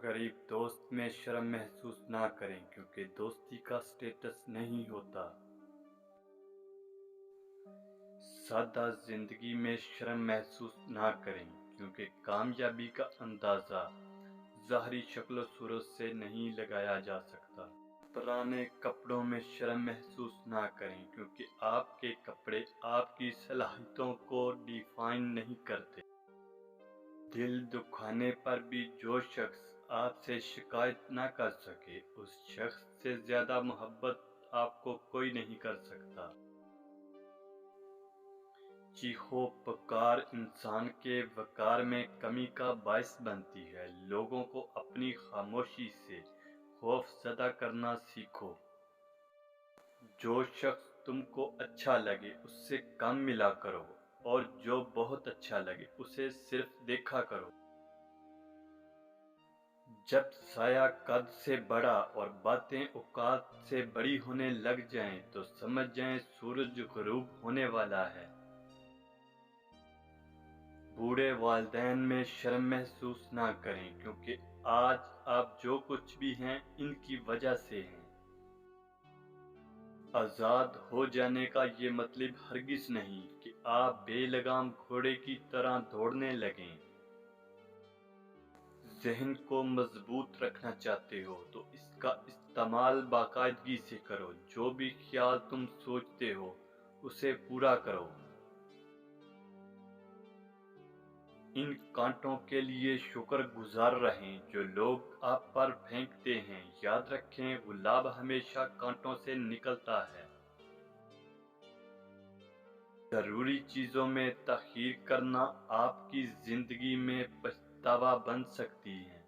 गरीब दोस्त में शर्म महसूस ना करें क्योंकि दोस्ती का स्टेटस नहीं होता। सादा जिंदगी में शर्म महसूस ना करें क्योंकि कामयाबी का अंदाजा ज़ाहरी शक्ल सूरत से नहीं लगाया जा सकता। पुराने कपड़ों में शर्म महसूस ना करें क्योंकि आपके कपड़े आपकी सलाहियतों को डिफाइन नहीं करते। दिल दुखाने पर भी जो शख्स आपसे शिकायत ना कर सके, उस शख्स से ज्यादा मोहब्बत आपको कोई नहीं कर सकता। चीखो पुकार इंसान के वकार में कमी का बायस बनती है। लोगों को अपनी खामोशी से खौफजदा करना सीखो। जो शख्स तुमको अच्छा लगे उससे कम मिला करो और जो बहुत अच्छा लगे उसे सिर्फ देखा करो। जब साया कद से बड़ा और बातें औकात से बड़ी होने लग जाएं तो समझ जाएं सूरज गुरूब होने वाला है। बूढ़े वालिदैन में शर्म महसूस ना करें क्योंकि आज आप जो कुछ भी हैं इनकी वजह से हैं। आज़ाद हो जाने का ये मतलब हरगिज नहीं कि आप बेलगाम घोड़े की तरह दौड़ने लगें। ज़हन को मजबूत रखना चाहते हो तो इसका इस्तेमाल बाकायदगी से करो। जो भी ख्याल तुम सोचते हो उसे पूरा करो। इन कांटों के लिए शुक्रगुजार रहें जो लोग आप पर फेंकते हैं। याद रखें गुलाब हमेशा कांटों से निकलता है। ज़रूरी चीज़ों में तखीर करना आपकी ज़िंदगी में पछतावा बन सकती है।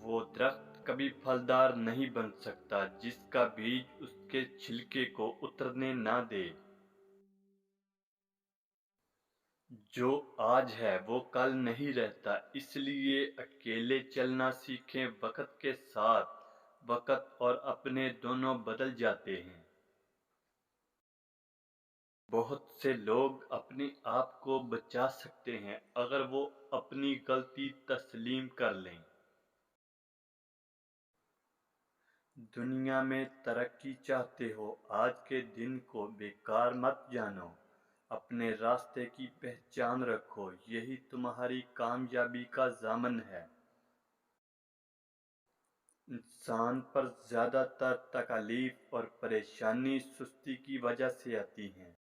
वो दरख्त कभी फलदार नहीं बन सकता जिसका बीज उसके छिलके को उतरने ना दे। जो आज है वो कल नहीं रहता, इसलिए अकेले चलना सीखें। वक्त के साथ वक्त और अपने दोनों बदल जाते हैं। बहुत से लोग अपने आप को बचा सकते हैं अगर वो अपनी गलती तस्लीम कर लें। दुनिया में तरक्की चाहते हो, आज के दिन को बेकार मत जानो। अपने रास्ते की पहचान रखो, यही तुम्हारी कामयाबी का ज़ामन है। इंसान पर ज़्यादातर तकलीफ और परेशानी सुस्ती की वजह से आती हैं।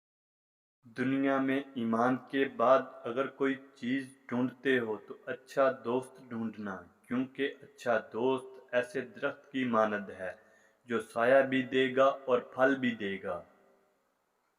दुनिया में ईमान के बाद अगर कोई चीज़ ढूंढते हो तो अच्छा दोस्त ढूंढना, क्योंकि अच्छा दोस्त ऐसे दरख्त की मानद है जो साया भी देगा और फल भी देगा।